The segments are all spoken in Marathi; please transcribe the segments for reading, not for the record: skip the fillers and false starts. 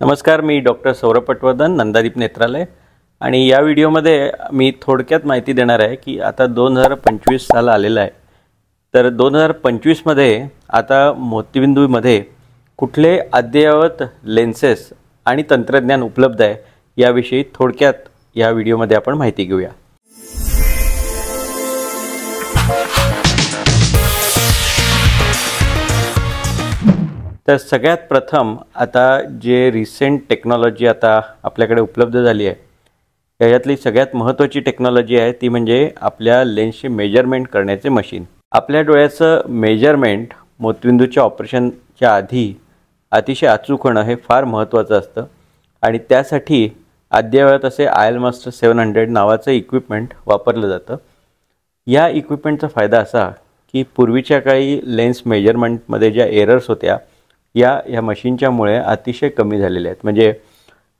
नमस्कार, मी डॉक्टर सौरभ पटवर्धन, नंदादीप नेत्रालय. आणि या व्हिडिओमध्ये मी थोडक्यात माहिती देणार आहे की आता 2025 साल आलेला आहे. तर 2025 मध्ये आता मोतीबिंदूमध्ये कुठले अद्ययावत लेन्सेस आणि तंत्रज्ञान उपलब्ध आहे याविषयी थोडक्यात या व्हिडिओमध्ये आपण माहिती घेऊया. तर सगळ्यात प्रथम आता जे रिसेंट टेक्नॉलॉजी आता आपल्याकडे उपलब्ध झाली आहे याच्यातली सगळ्यात महत्त्वाची टेक्नॉलॉजी आहे ती म्हणजे आपल्या लेन्सचे मेजरमेंट करण्याचे मशीन. आपल्या डोळ्याचं मेजरमेंट मोतीबिंदूच्या ऑपरेशनच्या आधी अतिशय अचूक होणं हे फार महत्त्वाचं असतं आणि त्यासाठी अद्ययावत असे आयल मास्टर 700 नावाचं इक्विपमेंट वापरलं जातं. या इक्विपमेंटचा फायदा असा की पूर्वीच्या काळी लेन्स मेजरमेंटमध्ये ज्या एरर्स होत्या या मशीनच्यामुळे अतिशय कमी झालेल्या आहेत. म्हणजे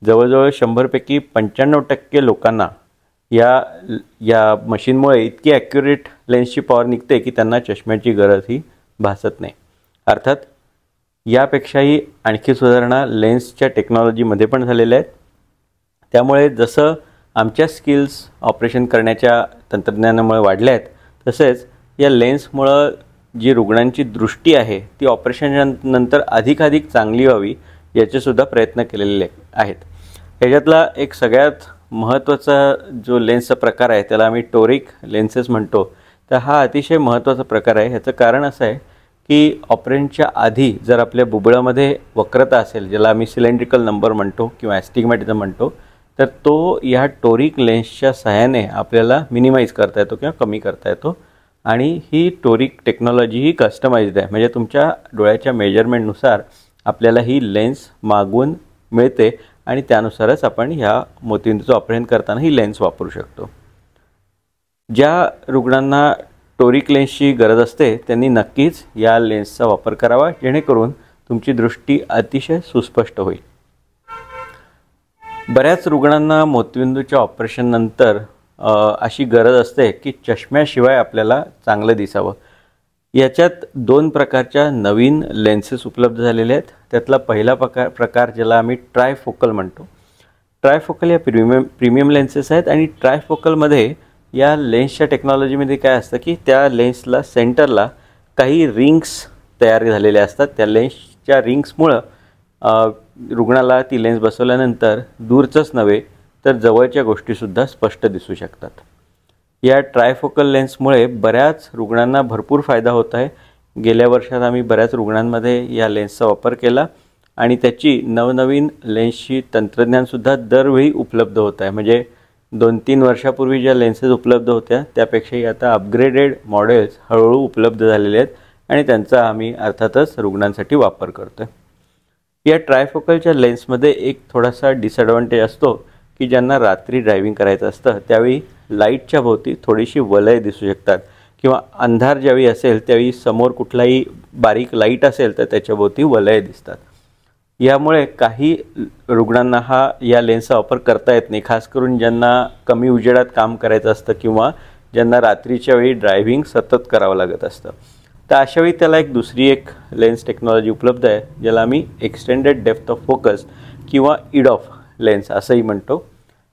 जवळजवळ 100 पैकी 95% लोकांना या मशीनमुळे इतकी ॲक्युरेट लेन्सची पॉवर निघते की त्यांना चष्म्याची गरजही भासत नाही. अर्थात यापेक्षाही आणखी सुधारणा लेन्सच्या टेक्नॉलॉजीमध्ये पण झालेल्या आहेत. त्यामुळे जसं आमच्या स्किल्स ऑपरेशन करण्याच्या तंत्रज्ञानामुळे वाढल्या आहेत तसेच या लेन्समुळं जी रुग्णांची दृष्टी आहे ती ऑपरेशननंतर अधिकाधिक चांगली व्हावी याचेसुद्धा प्रयत्न केलेले आहेत. याच्यातला एक सगळ्यात महत्त्वाचा जो लेन्सचा प्रकार आहे त्याला आम्ही टोरिक लेन्सेस म्हणतो. तर हा अतिशय महत्त्वाचा प्रकार आहे. ह्याचं कारण असं आहे की ऑपरेशनच्या आधी जर आपल्या बुबुळामध्ये वक्रता असेल ज्याला आम्ही सिलेंड्रिकल नंबर म्हणतो किंवा ॲस्टिग्मॅटिझम म्हणतो तर तो या टोरिक लेन्सच्या सहाय्याने आपल्याला मिनिमाइज करता येतो किंवा कमी करता येतो. आणि ही टोरिक टेक्नॉलॉजी ही कस्टमाइज्ड आहे. म्हणजे तुमच्या डोळ्याच्या मेजरमेंटनुसार आपल्याला ही लेन्स मागवून मिळते आणि त्यानुसारच आपण ह्या मोतीबिंदूचं ऑपरेशन करताना ही लेन्स वापरू शकतो. ज्या रुग्णांना टोरिक लेन्सची गरज असते त्यांनी नक्कीच या लेन्सचा वापर करावा जेणेकरून तुमची दृष्टी अतिशय सुस्पष्ट होईल. बऱ्याच रुग्णांना मोतीबिंदूच्या ऑपरेशननंतर अशी गरज असते की चष्म्याशिवाय आपल्याला चांगलं दिसावं. याच्यात 2 प्रकारच्या नवीन लेन्सेस उपलब्ध झालेले आहेत. त्यातला पहिला प्रकार ज्याला आम्ही ट्रायफोकल म्हणतो. ट्रायफोकल या प्रीमियम लेन्सेस आहेत आणि ट्रायफोकलमध्ये या लेन्सच्या टेक्नॉलॉजीमध्ये काय असतं की त्या लेन्सला सेंटरला काही रिंग्स तयार झालेल्या असतात. त्या लेन्सच्या रिंग्समुळं रुग्णाला ती लेन्स बसवल्यानंतर दूरचंच नव्हे तर जवळच्या गोष्टीसुद्धा स्पष्ट दिसू शकतात. या ट्रायफोकल लेन्समुळे बऱ्याच रुग्णांना भरपूर फायदा होत आहे. गेल्या वर्षात आम्ही बऱ्याच रुग्णांमध्ये या लेन्सचा वापर केला आणि त्याची नवनवीन लेन्सची तंत्रज्ञानसुद्धा दरवेळी उपलब्ध होत आहे. म्हणजे 2-3 वर्षापूर्वी ज्या लेन्सेस उपलब्ध होत्या त्यापेक्षाही आता अपग्रेडेड मॉडेल्स हळूहळू उपलब्ध झालेले आहेत आणि त्यांचा आम्ही अर्थातच रुग्णांसाठी वापर करतो आहे. या ट्रायफोकलच्या लेन्समध्ये एक थोडासा डिसॲडव्हान्टेज असतो की ज्यांना रात्री ड्रायव्हिंग करायचं असतं त्यावेळी लाईटच्या भोवती थोडीशी वलय दिसू शकतात किंवा अंधार ज्यावेळी असेल त्यावेळी समोर कुठलाही बारीक लाईट असेल तर त्याच्या भोवती वलय दिसतात. यामुळे काही रुग्णांना या लेन्सचा वापर करता येत नाही, खास करून ज्यांना कमी उजेडात काम करायचं असतं किंवा ज्यांना रात्रीच्या वेळी ड्रायव्हिंग सतत करावं लागत असतं. तर अशावेळी त्याला दुसरी एक लेन्स टेक्नॉलॉजी उपलब्ध आहे ज्याला आम्ही एक्सटेंडेड डेप्थ ऑफ फोकस किंवा इडॉफ लेन्स असंही म्हणतो.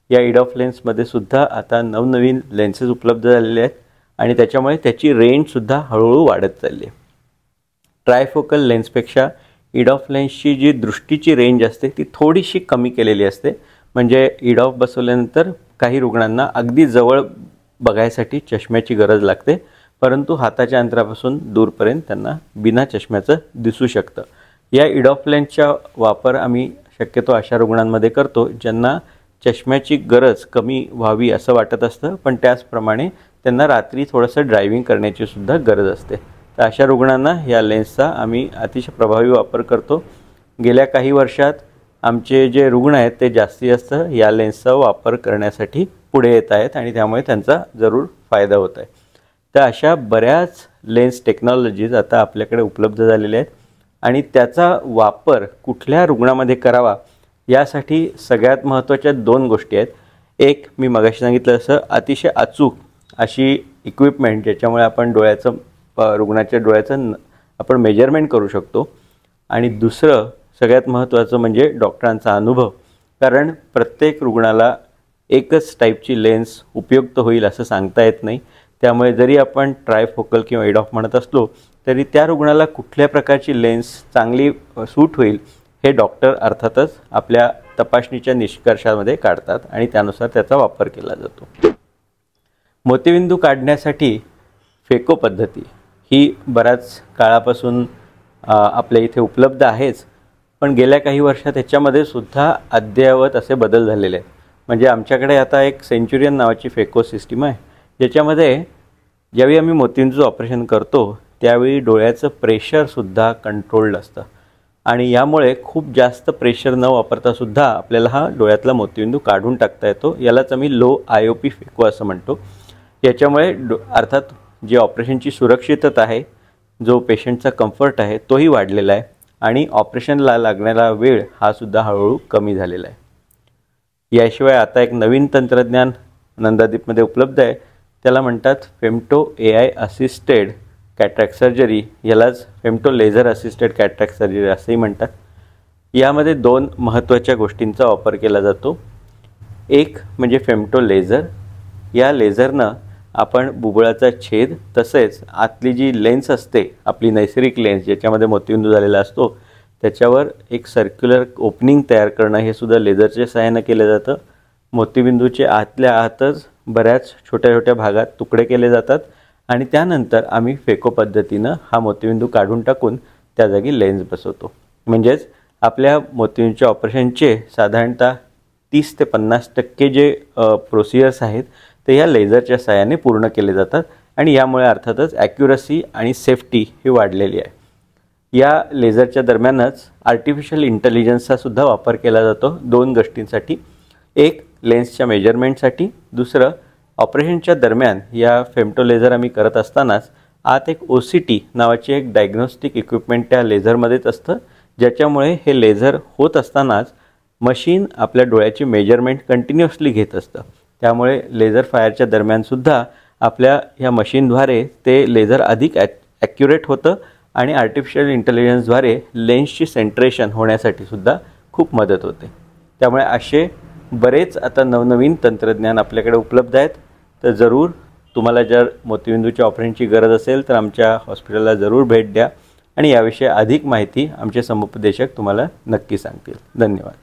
या इडॉफ लेन्समध्ये सुद्धा आता नवनवीन लेन्सेस उपलब्ध झालेले आहेत आणि त्याच्यामुळे त्याची रेंजसुद्धा हळूहळू वाढत चालली आहे. ट्रायफोकल लेन्सपेक्षा इडॉफ लेन्सची जी दृष्टीची रेंज असते ती थोडीशी कमी केलेली असते. म्हणजे इडॉफ बसवल्यानंतर काही रुग्णांना अगदी जवळ बघायसाठी चष्म्याची गरज लागते परंतु हाताच्या अंतरापासून दूरपर्यंत त्यांना बिना चष्म्याचं दिसू शकतं. या इडॉफ लेन्सचा वापर आम्ही शक्यतो अशा रुग्णांमध्ये करतो ज्यांना चष्म्याची गरज कमी व्हावी असं वाटत असतं पण त्याचप्रमाणे त्यांना रात्री थोडंसं ड्रायव्हिंग करण्याची सुद्धा गरज असते. तर अशा रुग्णांना या लेन्सचा आम्ही अतिशय प्रभावी वापर करतो. गेल्या काही वर्षात आमचे जे रुग्ण आहेत ते जास्तीत जास्त या लेन्सचा वापर करण्यासाठी पुढे येत आहेत आणि त्यामुळे त्यांचा जरूर फायदा होत आहे. तर अशा बऱ्याच लेन्स टेक्नॉलॉजीज आता आपल्याकडे उपलब्ध झालेल्या आहेत आणि त्याचा वापर कुठल्या रुग्णामध्ये करावा यासाठी सगळ्यात महत्त्वाच्या 2 गोष्टी आहेत. एक मी मगाशी सांगितलं असं अतिशय अचूक अशी इक्विपमेंट ज्याच्यामुळे आपण रुग्णाच्या डोळ्याचं आपण मेजरमेंट करू शकतो आणि दुसरं सगळ्यात महत्त्वाचं म्हणजे डॉक्टरांचा अनुभव, कारण प्रत्येक रुग्णाला एकच टाईपची लेन्स उपयुक्त होईल असं सांगता येत नाही. त्यामुळे जरी आपण ट्रायफोकल किंवा एडॉफ म्हणत असलो तरी त्या रुग्णाला कुठल्या प्रकारची लेन्स चांगली सूट होईल हे डॉक्टर अर्थातच आपल्या तपासणीच्या निष्कर्षामध्ये काढतात आणि त्यानुसार त्याचा वापर केला जातो. मोतीबिंदू काढण्यासाठी फेको पद्धती ही बऱ्याच काळापासून आपल्या इथे उपलब्ध आहेच, पण गेल्या काही वर्षात ह्याच्यामध्ये सुद्धा अद्ययावत असे बदल झालेले आहेत. म्हणजे आमच्याकडे आता एक सेंचुरियन नावाची फेको सिस्टीम आहे, ज्याच्यामध्ये ज्यावेळी आम्ही मोतीबिंदूचं ऑपरेशन करतो त्यावेळी डोळ्याचं प्रेशरसुद्धा कंट्रोल्ड असतं आणि यामुळे खूप जास्त प्रेशर न वापरतासुद्धा आपल्याला हा डोळ्यातला मोतीबिंदू काढून टाकता येतो. यालाच आम्ही लो IOP फेको असं म्हणतो. याच्यामुळे अर्थात जी ऑपरेशनची सुरक्षितता आहे, जो पेशंटचा कम्फर्ट आहे तोही वाढलेला आहे आणि ऑपरेशनला लागणारा वेळ हा सुद्धा हळूहळू कमी झालेला आहे. याशिवाय आता एक नवीन तंत्रज्ञान नंदादीपमध्ये उपलब्ध आहे, त्याला म्हणतात femto AI assisted cataract surgery, यालाच femto laser assisted cataract surgery असंही म्हणतात. यामध्ये दोन महत्त्वाच्या गोष्टींचा वापर केला जातो. एक म्हणजे फेमटो लेझर. या लेझरनं आपण बुबुळाचा छेद तसेच आतली जी लेन्स असते आपली नैसर्गिक लेन्स ज्याच्यामध्ये मोतीबिंदू झालेला असतो त्याच्यावर एक सर्क्युलर ओपनिंग तयार करणं हे सुद्धा लेझरच्या सहाय्याने केलं जातं. मोतीबिंदूचे आतल्या आतच बऱ्याच छोट्या छोट्या भागात तुकडे केले जातात आणि त्यानंतर आम्ही फेको पद्धतीनं हा मोतीबिंदू काढून टाकून त्या जागी लेन्स बसवतो. म्हणजेच आपल्या मोतीबिंदूच्या ऑपरेशनचे साधारणतः 30 ते 50% जे प्रोसिजर्स आहेत ते या लेझरच्या सहाय्याने पूर्ण केले जातात आणि यामुळे अर्थातच ॲक्युरसी आणि सेफ्टी ही वाढलेली आहे. या लेझरच्या दरम्यानच आर्टिफिशियल इंटेलिजन्सचा सुद्धा वापर केला जातो दोन गोष्टींसाठी. एक लेन्सच्या मेजरमेंटसाठी, दुसरं ऑपरेशनच्या दरम्यान या फेमटो लेझर आम्ही करत असतानाच आत एक OCT नावाचे एक डायग्नोस्टिक इक्विपमेंट त्या लेझरमध्येच असतं, ज्याच्यामुळे हे लेझर होत असतानाच मशीन आपल्या डोळ्याची मेजरमेंट कंटिन्युअसली घेत असतं. त्यामुळे लेझर फायरच्या दरम्यानसुद्धा आपल्या ह्या मशीनद्वारे ते लेझर अधिक ॲक्युरेट होतं आणि आर्टिफिशियल इंटेलिजन्सद्वारे लेन्सची सेंट्रेशन होण्यासाठी सुद्धा खूप मदत होते. त्यामुळे असे बरेच आता नवनवीन तंत्रज्ञान आपल्याकडे उपलब्ध आहेत. तर जरूर तुम्हाला जर मोतीबिंदूच्या ऑपरेशनची गरज असेल तर आमच्या हॉस्पिटलला जरूर भेट द्या आणि याविषयी अधिक माहिती आमचे समुपदेशक तुम्हाला नक्की सांगतील. धन्यवाद.